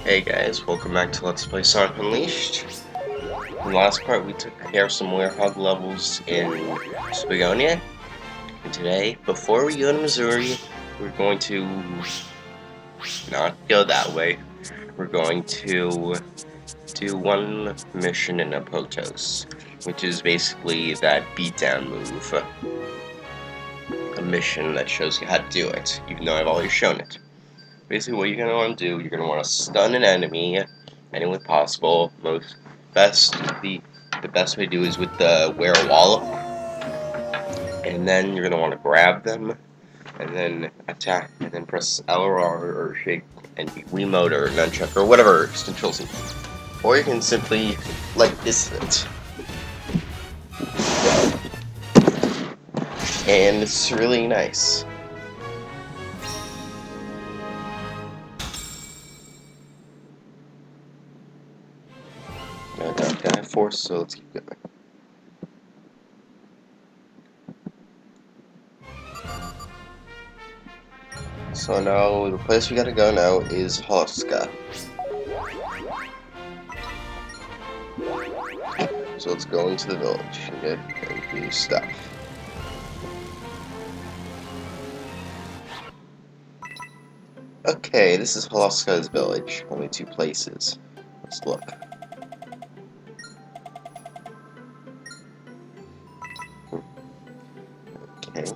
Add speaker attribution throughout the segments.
Speaker 1: Hey guys, welcome back to Let's Play Sonic Unleashed. In the last part we took care of some Werehog levels in Spagonia. And today, before we go to Missouri, we're going to not go that way. We're going to do one mission in Apotos, which is basically that beatdown move. A mission that shows you how to do it, even though I've already shown it. Basically, what you're going to want to do, you're going to want to stun an enemy any way possible. The best way to do is with the Werewolf. And then you're going to want to grab them, and then attack, and then press L or R or shake, and Wiimote or nunchuck or whatever controls it. Or you can simply, like this, and it's really nice. Dark Guy Force, so let's keep going. So now, the place we gotta go now is Holoska. So let's go into the village and get new stuff. Okay, this is Holoska's village. Only two places. Let's look. Okay.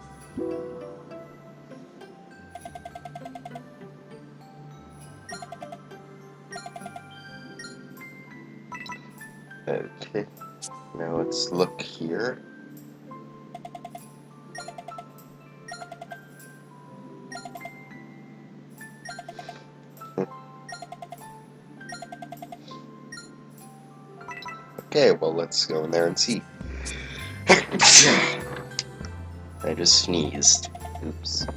Speaker 1: Okay. Now let's look here. Okay, well, let's go in there and see. I just sneezed. Oops.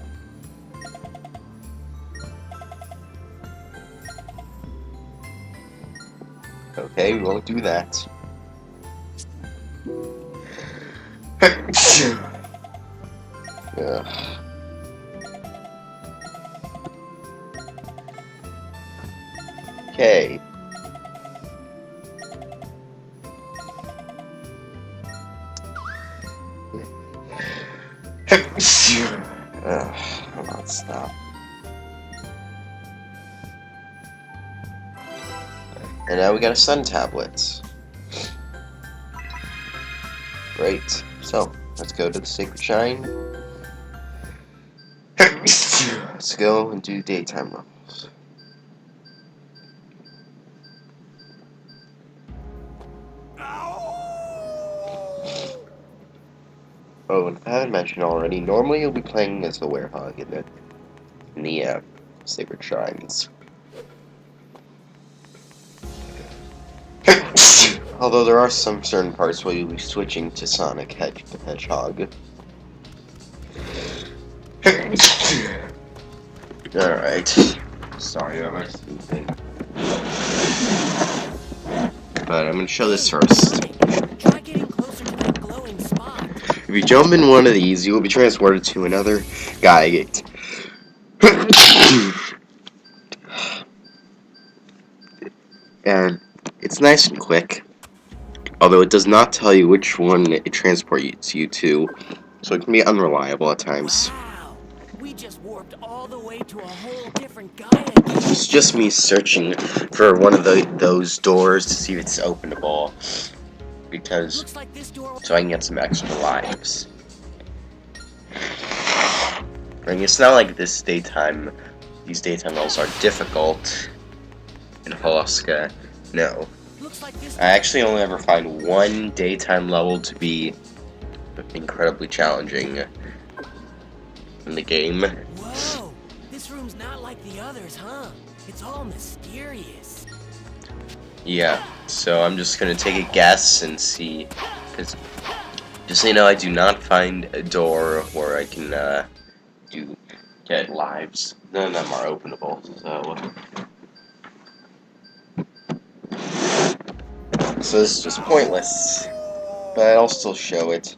Speaker 1: Okay, we won't do that. Ugh. Okay. Come on, stop. And now we got a sun tablet. Great. So, let's go to the Sacred Shrine. Let's go and do daytime levels. Oh, and if I haven't mentioned already, normally you'll be playing as the Werehog in the Sacred Shrines. Although there are some certain parts where you'll be switching to Sonic the Hedgehog. Alright. Sorry about my sleeping. But I'm gonna show this first.
Speaker 2: Try getting closer to that glowing spot.
Speaker 1: If you jump in one of these, you will be transported to another Gaia Gate. And it's nice and quick, although it does not tell you which one it transports you to, so it can be unreliable at times.
Speaker 2: Wow, we just warped all the way to a whole different Gaia Gate.
Speaker 1: It's just me searching for one of those doors to see if it's openable, because
Speaker 2: Looks like this door.
Speaker 1: so I can get some extra lives. I mean, it's not like these daytime levels are difficult in Holoska. No.
Speaker 2: Looks like this.
Speaker 1: I actually only ever find one daytime level to be incredibly challenging in the game.
Speaker 2: Whoa, this room's not like the others, huh? It's all mysterious.
Speaker 1: Yeah, so I'm just gonna take a guess and see, because just so you know, I do not find a door where I can get lives. None of them are openable, so this is just pointless, but I'll still show it.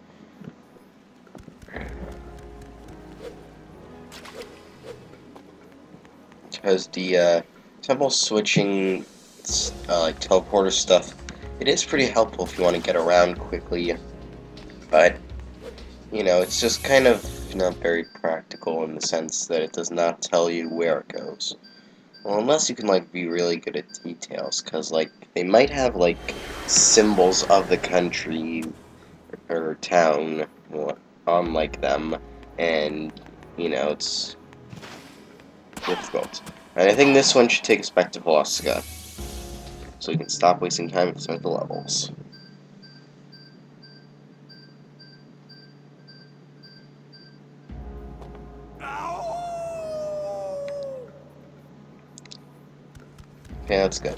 Speaker 1: Because to temple switching, like teleporter stuff, it is pretty helpful if you want to get around quickly, but, you know, it's just kind of not very practical in the sense that it does not tell you where it goes. Well, unless you can, like, be really good at details, because, like, they might have, like, symbols of the country or town on, like, them, and, you know, it's difficult. And I think this one should take us back to Veloska, so we can stop wasting time and start the levels. Okay, let's go.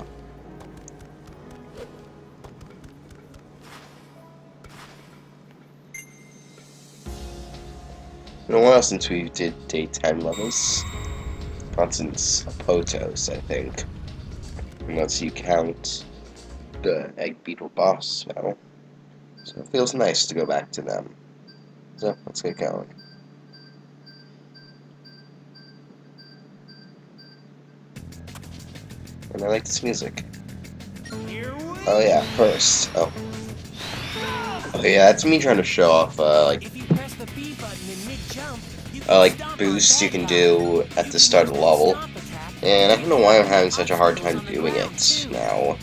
Speaker 1: Been a while since we did daytime levels. Not since Apotos, I think. Unless you count the Egg Beetle boss now. So it feels nice to go back to them. So, let's get going. And I like this music. Oh yeah, first. Oh yeah, that's me trying to show off, like boosts you can do at the start of the level. And I don't know why I'm having such a hard time doing it now.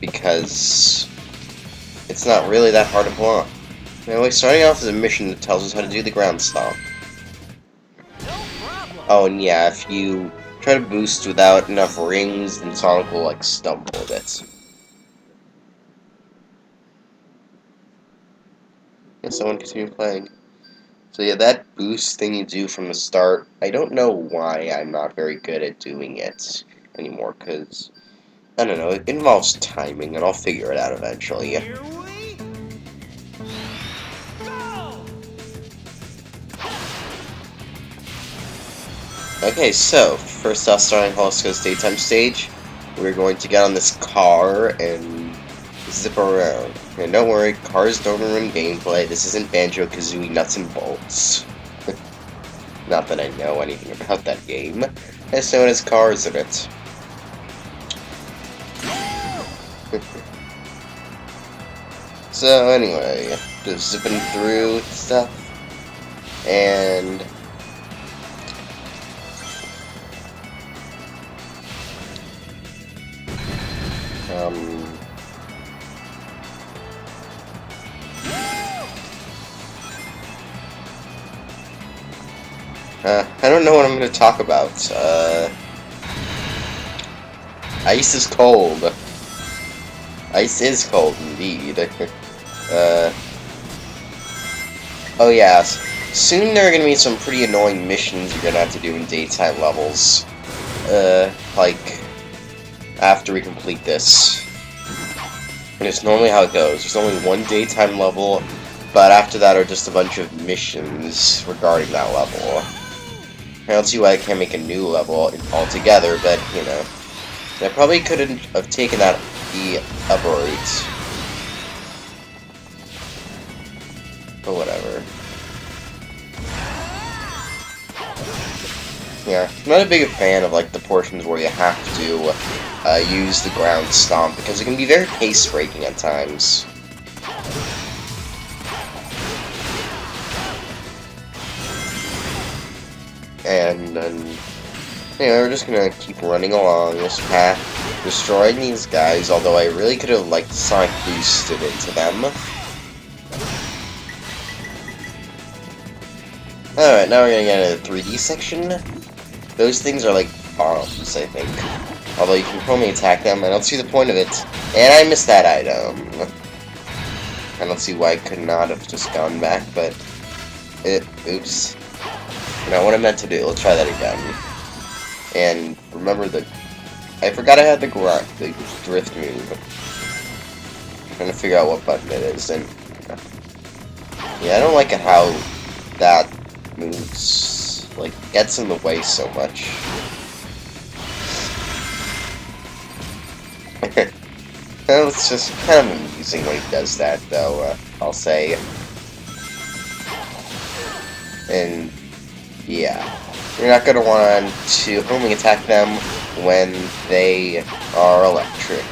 Speaker 1: Because it's not really that hard to pull off. Anyway, starting off is a mission that tells us how to do the ground stomp. Oh, and yeah, if you try to boost without enough rings, then Sonic will, like, stumble a bit. Yeah, someone continue playing. So yeah, that boost thing you do from the start, I don't know why I'm not very good at doing it anymore, because, I don't know, it involves timing, and I'll figure it out eventually. Okay, so, first off, starting Veloska's daytime stage, we're going to get on this car and zip around. And don't worry, cars don't ruin gameplay. This isn't Banjo-Kazooie nuts and bolts. Not that I know anything about that game. I just know it has cars in it. So anyway, just zipping through stuff. And I don't know what I'm going to talk about. Ice is cold. Ice is cold, indeed. Oh yeah, soon there are going to be some pretty annoying missions you're going to have to do in daytime levels. Like, after we complete this. And it's normally how it goes. There's only one daytime level, but after that are just a bunch of missions regarding that level. I don't see why I can't make a new level altogether, but, you know. I probably couldn't have taken that the upper route. But whatever. Yeah, I'm not a big fan of, like, the portions where you have to use the ground stomp, because it can be very pace-breaking at times. And then, anyway, we're just gonna keep running along this path, destroying these guys, although I really could have, like, Sonic boosted into them. Alright, now we're gonna get into the 3D section. Those things are like bombs, I think. Although you can only attack them, I don't see the point of it. And I missed that item. I don't see why I could not have just gone back, but... oops. Not what I meant to do. Let's try that again. And remember I forgot I had the drift move. I'm trying to figure out what button it is, and... yeah, I don't like it how that moves, like, gets in the way so much. It's just kind of amusing when he does that, though, I'll say. And, yeah. You're not going to want to only attack them when they are electric.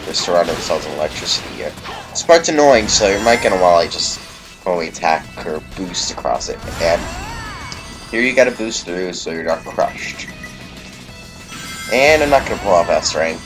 Speaker 1: They surround themselves in electricity. This part's annoying, so you might get a while I just only attack or boost across it. And here you gotta boost through so you're not crushed. And I'm not gonna pull off S rank.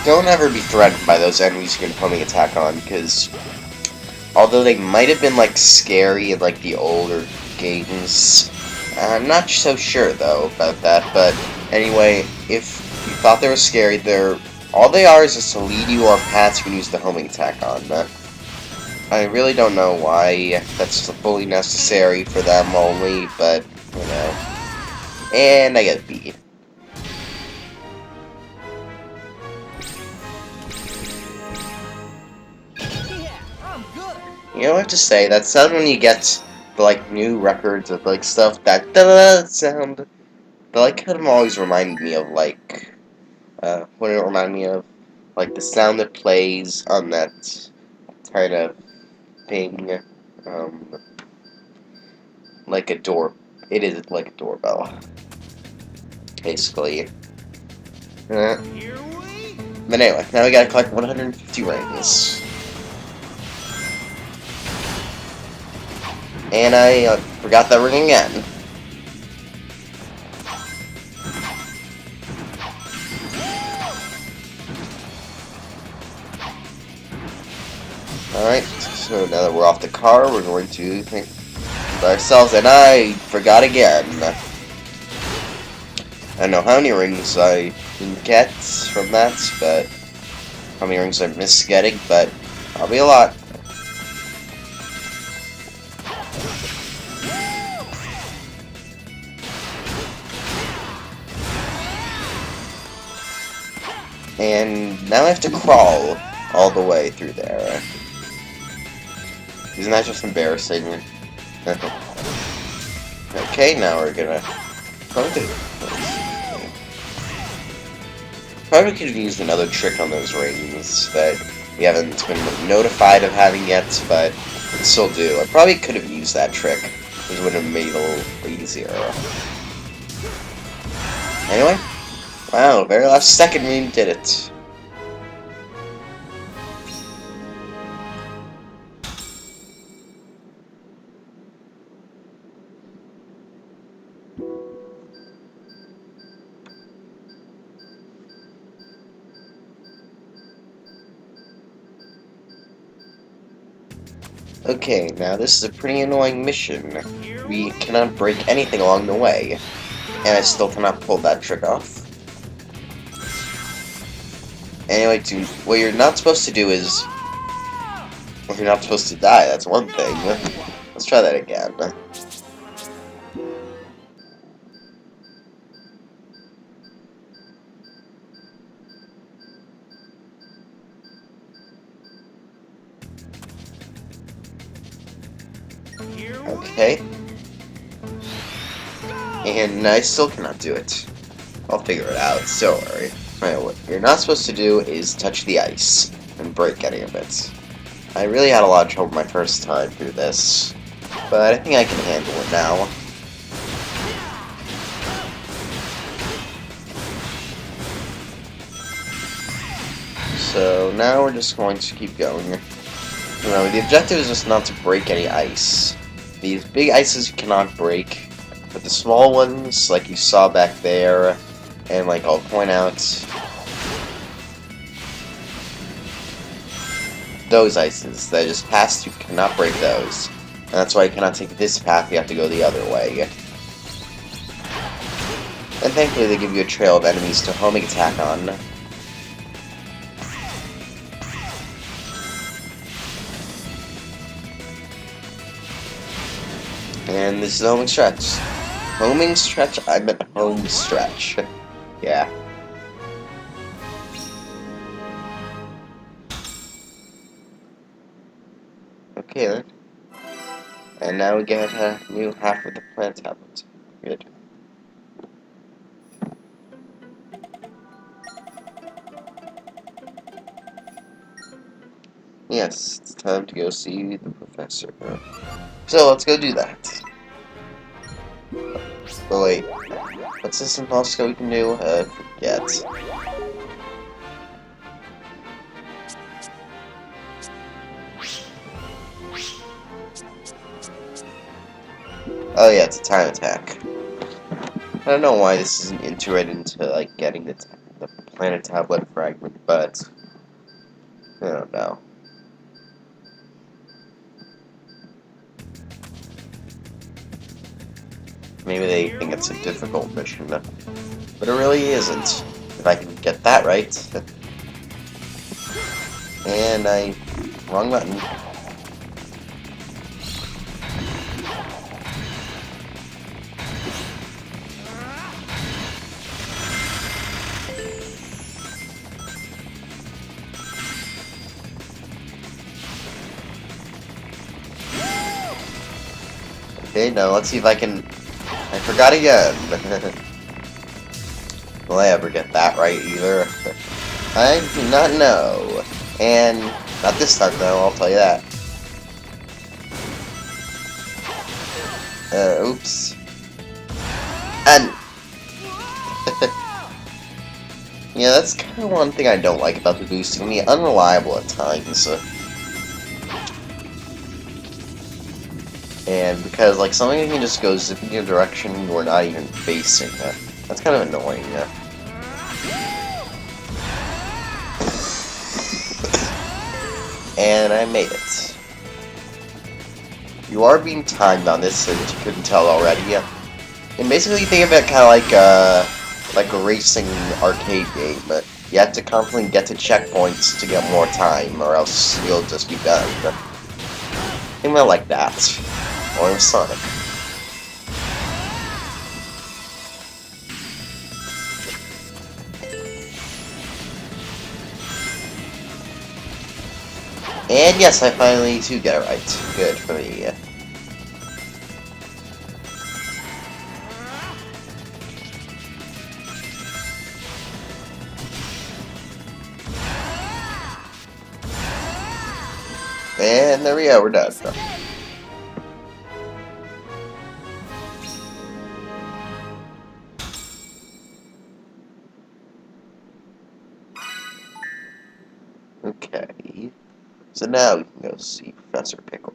Speaker 1: Don't ever be threatened by those enemies you can homing attack on, because although they might have been like scary in like the older games, I'm not so sure though about that. But anyway, if you thought they were scary, all they are is just to lead you on paths you can use the homing attack on. I really don't know why that's fully necessary for them only, but you know. And I get beat. You know what I have to say? That sound when you get the like new records of like stuff, that da sound, that like kind of always reminded me of like what did it remind me of? Like the sound that plays on that kind of thing, like a door. It is like a doorbell, basically. But anyway, now we gotta collect 150 rings. And I forgot that ring again. Alright, so now that we're off the car, we're going to think by ourselves, and I forgot again. I don't know how many rings I can get from that, but how many rings I missed getting, but probably a lot. And now I have to crawl all the way through there. Isn't that just embarrassing? Okay, now we're gonna... Probably could have used another trick on those rings that we haven't been notified of having yet, but we still do. I probably could have used that trick, which would have made it a little easier. Anyway. Wow, very last second we did it. Okay, now this is a pretty annoying mission. We cannot break anything along the way, and I still cannot pull that trick off. Anyway, dude, what you're not supposed to do is... Well, you're not supposed to die, that's one thing. Let's try that again. Okay. And I still cannot do it. I'll figure it out, so don't worry. Right, what you're not supposed to do is touch the ice and break any of it. I really had a lot of trouble my first time through this, but I think I can handle it now. So now we're just going to keep going. Remember, the objective is just not to break any ice. These big ices you cannot break, but the small ones, like you saw back there, and like I'll point out, those ices that I just passed, you cannot break those. And that's why you cannot take this path, you have to go the other way. And thankfully they give you a trail of enemies to homing attack on. And this is the homing stretch. Homing stretch? I meant home stretch. Yeah. Okay then. And now we get a new half of the plant tablet. Good. Yes, it's time to go see the professor. So let's go do that. Oh wait, what's this impossible we can do? Forget. Oh yeah, it's a time attack. I don't know why this isn't integrated into like getting the planet tablet fragment, but I don't know. Maybe they think it's a difficult mission, but it really isn't. If I can get that right. And wrong button. Okay, now let's see if I can... I forgot again. Will I ever get that right either? I do not know. And not this time though, I'll tell you that. Oops. And... yeah, that's kind of one thing I don't like about the boosting. The unreliable at times. And because, like, something can just go zipping in a direction you're not even facing. That's kind of annoying. And I made it. You are being timed on this, so that you couldn't tell already. And basically, think of it kind of like a racing arcade game, but you have to constantly get to checkpoints to get more time, or else you'll just be done. Think about it like that. Or in Sonic. And yes, I finally do get it right. Good for me. And there we go, we're done. Okay. So now we can go see Professor Pickle.